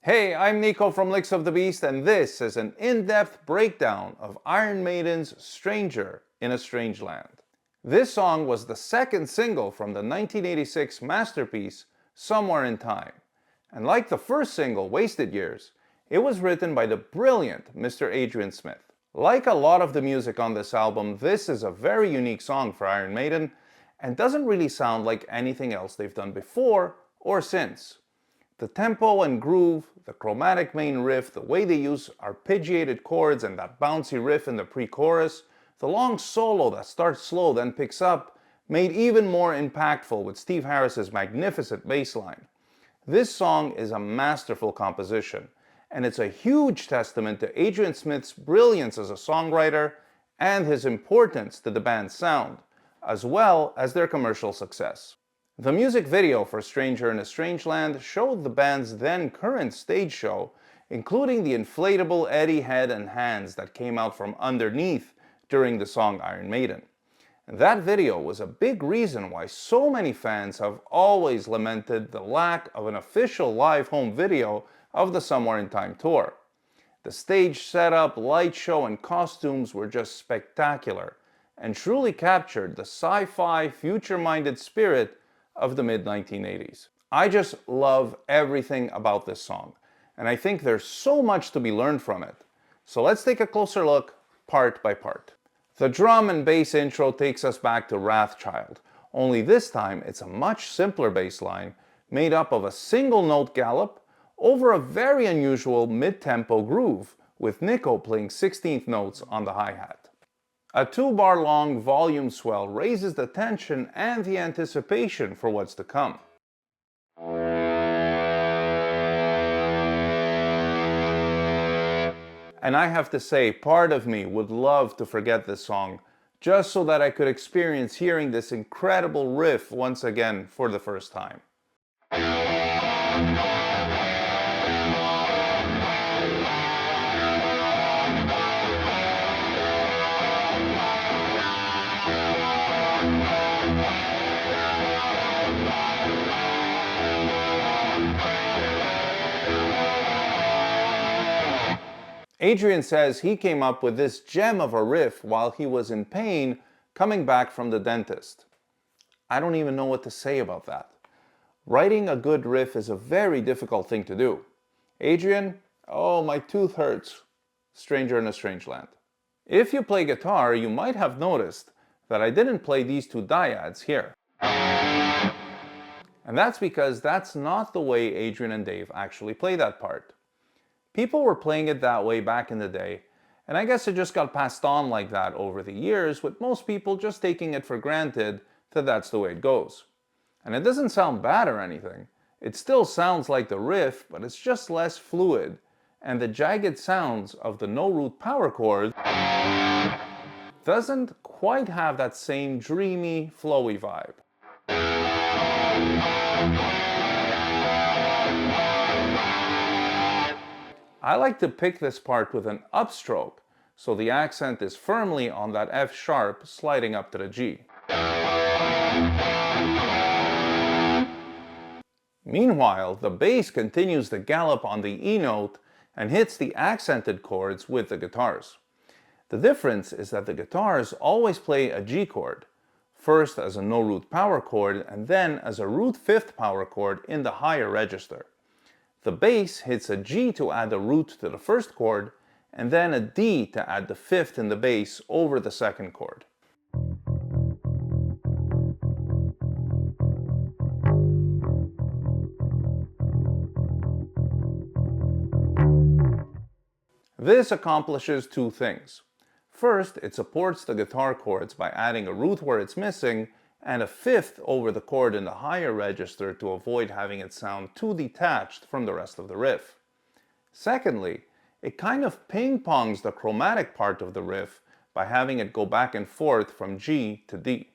Hey, I'm Nico from Licks of the Beast, and this is an in-depth breakdown of Iron Maiden's Stranger in a Strange Land. This song was the second single from the 1986 masterpiece, Somewhere in Time. And like the first single, Wasted Years, it was written by the brilliant Mr. Adrian Smith. Like a lot of the music on this album, this is a very unique song for Iron Maiden, and doesn't really sound like anything else they've done before or since. The tempo and groove, the chromatic main riff, the way they use arpeggiated chords and that bouncy riff in the pre-chorus, the long solo that starts slow then picks up, made even more impactful with Steve Harris's magnificent bass line. This song is a masterful composition, and it's a huge testament to Adrian Smith's brilliance as a songwriter and his importance to the band's sound, as well as their commercial success. The music video for Stranger in a Strange Land showed the band's then current stage show, including the inflatable Eddie head and hands that came out from underneath during the song Iron Maiden. And that video was a big reason why so many fans have always lamented the lack of an official live home video of the Somewhere in Time tour. The stage setup, light show, and costumes were just spectacular and truly captured the sci-fi, future-minded spirit of the mid-1980s. I just love everything about this song, and I think there's so much to be learned from it. So let's take a closer look, part by part. The drum and bass intro takes us back to Wrathchild, only this time it's a much simpler bass line, made up of a single note gallop over a very unusual mid-tempo groove, with Nico playing 16th notes on the hi-hat. A 2-bar long volume swell raises the tension and the anticipation for what's to come. And I have to say, part of me would love to forget this song, just so that I could experience hearing this incredible riff once again for the first time. Adrian says he came up with this gem of a riff while he was in pain coming back from the dentist. I don't even know what to say about that. Writing a good riff is a very difficult thing to do. Adrian, oh, my tooth hurts. Stranger in a Strange Land. If you play guitar, you might have noticed that I didn't play these two dyads here. And that's because that's not the way Adrian and Dave actually play that part. People were playing it that way back in the day, and I guess it just got passed on like that over the years, with most people just taking it for granted that that's the way it goes. And it doesn't sound bad or anything. It still sounds like the riff, but it's just less fluid, and the jagged sounds of the no-root power chord doesn't quite have that same dreamy, flowy vibe. I like to pick this part with an upstroke, so the accent is firmly on that F sharp sliding up to the G. Meanwhile, the bass continues the gallop on the E note and hits the accented chords with the guitars. The difference is that the guitars always play a G chord, first as a no-root power chord and then as a root 5th power chord in the higher register. The bass hits a G to add a root to the first chord, and then a D to add the 5th in the bass over the second chord. This accomplishes two things. First, it supports the guitar chords by adding a root where it's missing, and a 5th over the chord in the higher register to avoid having it sound too detached from the rest of the riff. Secondly, it kind of ping-pongs the chromatic part of the riff by having it go back and forth from G to D.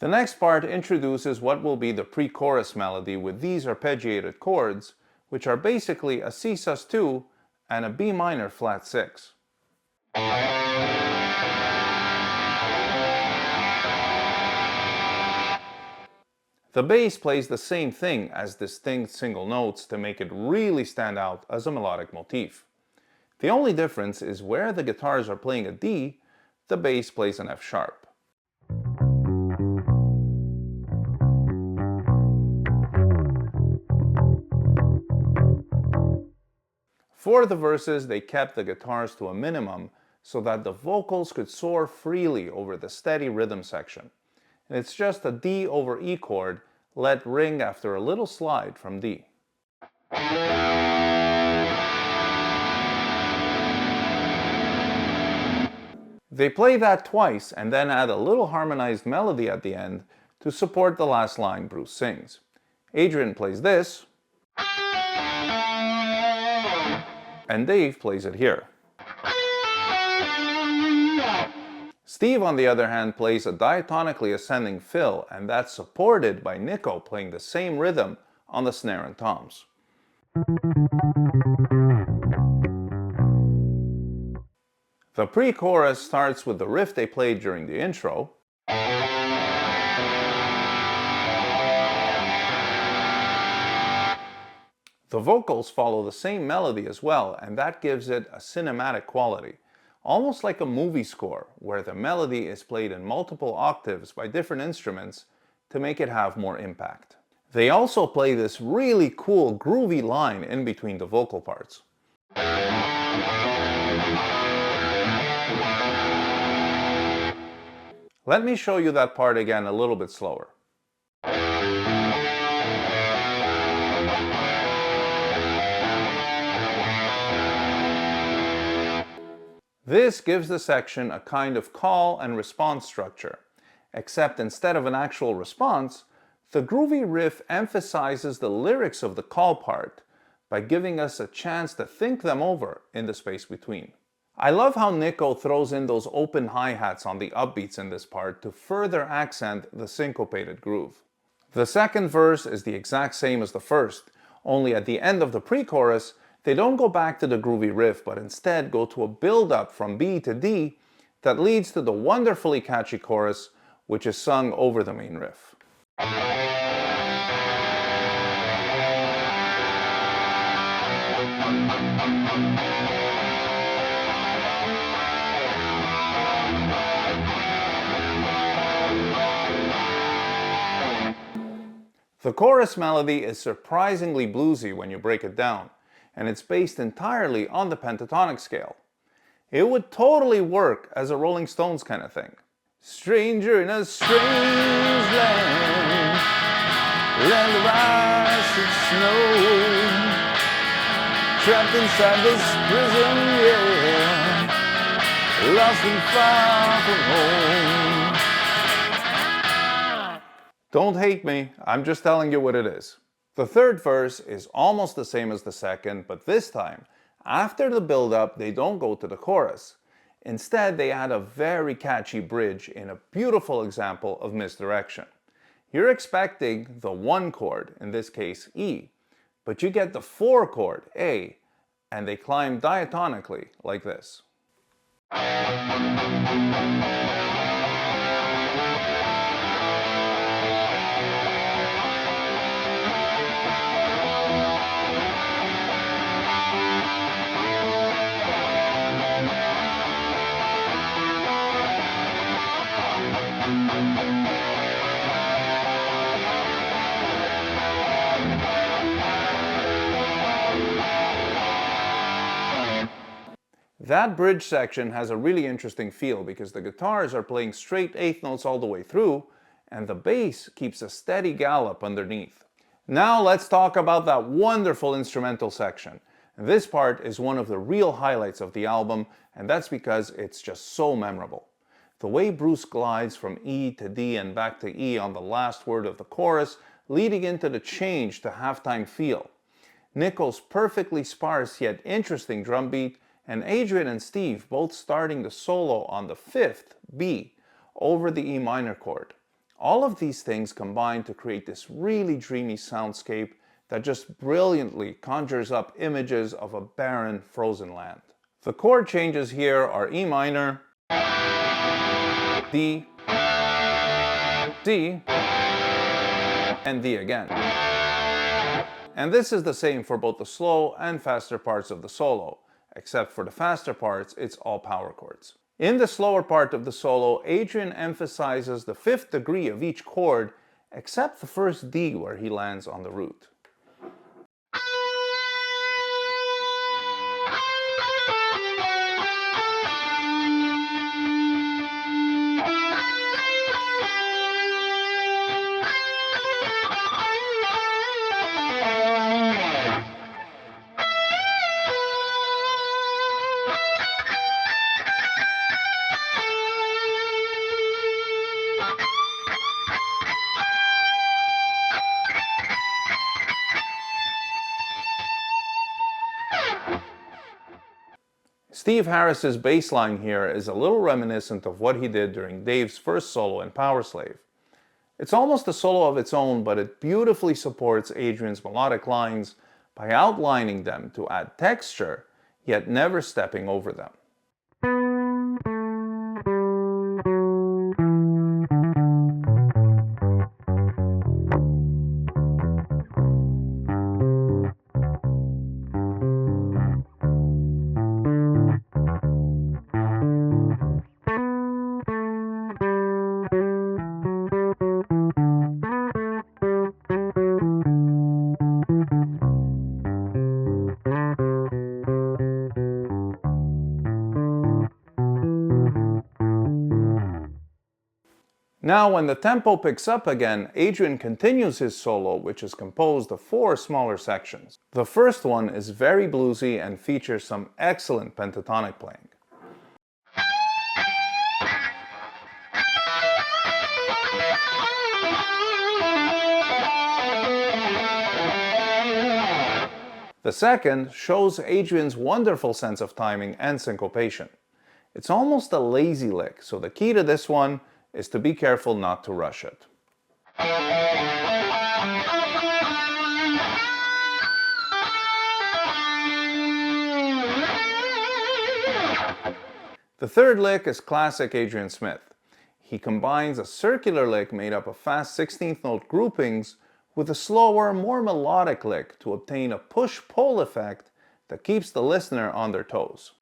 The next part introduces what will be the pre-chorus melody with these arpeggiated chords, which are basically a C sus2 and a B minor flat 6. The bass plays the same thing as distinct single notes to make it really stand out as a melodic motif. The only difference is where the guitars are playing a D, the bass plays an F sharp. For the verses, they kept the guitars to a minimum so that the vocals could soar freely over the steady rhythm section. And it's just a D over E chord let ring after a little slide from D. They play that twice and then add a little harmonized melody at the end to support the last line Bruce sings. Adrian plays this, and Dave plays it here. Steve, on the other hand, plays a diatonically ascending fill, and that's supported by Nico playing the same rhythm on the snare and toms. The pre-chorus starts with the riff they played during the intro, the vocals follow the same melody as well, and that gives it a cinematic quality, almost like a movie score where the melody is played in multiple octaves by different instruments to make it have more impact. They also play this really cool groovy line in between the vocal parts. Let me show you that part again a little bit slower. This gives the section a kind of call and response structure, except instead of an actual response, the groovy riff emphasizes the lyrics of the call part by giving us a chance to think them over in the space between. I love how Nico throws in those open hi-hats on the upbeats in this part to further accent the syncopated groove. The second verse is the exact same as the first, only at the end of the pre-chorus, they don't go back to the groovy riff, but instead go to a build-up from B to D that leads to the wonderfully catchy chorus, which is sung over the main riff. The chorus melody is surprisingly bluesy when you break it down, and it's based entirely on the pentatonic scale. It would totally work as a Rolling Stones kind of thing. Stranger in a strange land, land of ice and snow, trapped inside this prison, yeah, lost and far from home. Don't hate me, I'm just telling you what it is. The third verse is almost the same as the second, but this time, after the build-up, they don't go to the chorus. Instead, they add a very catchy bridge in a beautiful example of misdirection. You're expecting the 1 chord, in this case E, but you get the 4 chord, A, and they climb diatonically like this. That bridge section has a really interesting feel because the guitars are playing straight 8th notes all the way through, and the bass keeps a steady gallop underneath. Now let's talk about that wonderful instrumental section. This part is one of the real highlights of the album, and that's because it's just so memorable. The way Bruce glides from E to D and back to E on the last word of the chorus, leading into the change to halftime feel. Nico's perfectly sparse yet interesting drum beat, and Adrian and Steve both starting the solo on the 5th, B, over the E minor chord. All of these things combine to create this really dreamy soundscape that just brilliantly conjures up images of a barren, frozen land. The chord changes here are E minor, D, D, and the again. And this is the same for both the slow and faster parts of the solo, except for the faster parts, it's all power chords. In the slower part of the solo, Adrian emphasizes the fifth degree of each chord, except the first D where he lands on the root. Steve Harris's bass line here is a little reminiscent of what he did during Dave's first solo in Powerslave. It's almost a solo of its own, but it beautifully supports Adrian's melodic lines by outlining them to add texture, yet never stepping over them. Now, when the tempo picks up again, Adrian continues his solo, which is composed of 4 smaller sections. The first one is very bluesy and features some excellent pentatonic playing. The second shows Adrian's wonderful sense of timing and syncopation. It's almost a lazy lick, so the key to this one is to be careful not to rush it. The third lick is classic Adrian Smith. He combines a circular lick made up of fast 16th note groupings with a slower, more melodic lick to obtain a push-pull effect that keeps the listener on their toes.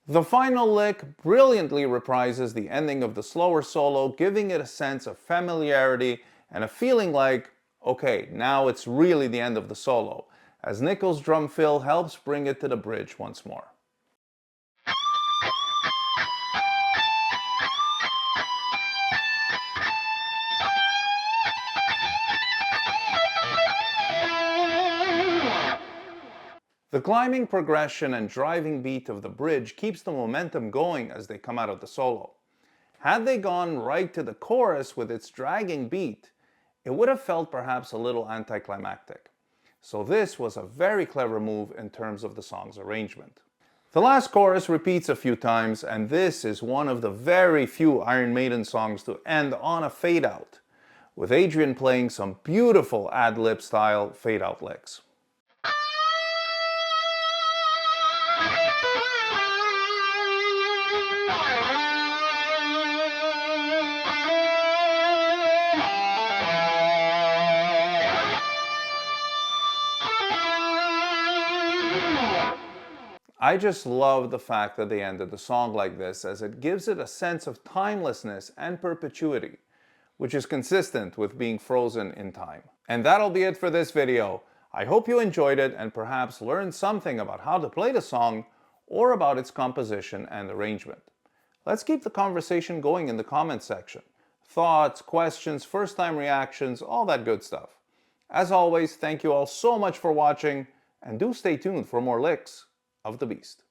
The final lick brilliantly reprises the ending of the slower solo, giving it a sense of familiarity and a feeling like, okay, now it's really the end of the solo, as Nichols' drum fill helps bring it to the bridge once more. The climbing progression and driving beat of the bridge keeps the momentum going as they come out of the solo. Had they gone right to the chorus with its dragging beat, it would have felt perhaps a little anticlimactic. So this was a very clever move in terms of the song's arrangement. The last chorus repeats a few times, and this is one of the very few Iron Maiden songs to end on a fade out, with Adrian playing some beautiful ad-lib style fade out licks. I just love the fact that they ended the song like this, as it gives it a sense of timelessness and perpetuity, which is consistent with being frozen in time. And that'll be it for this video. I hope you enjoyed it and perhaps learned something about how to play the song or about its composition and arrangement. Let's keep the conversation going in the comments section. Thoughts, questions, first-time reactions, all that good stuff. As always, thank you all so much for watching, and do stay tuned for more licks of the beast.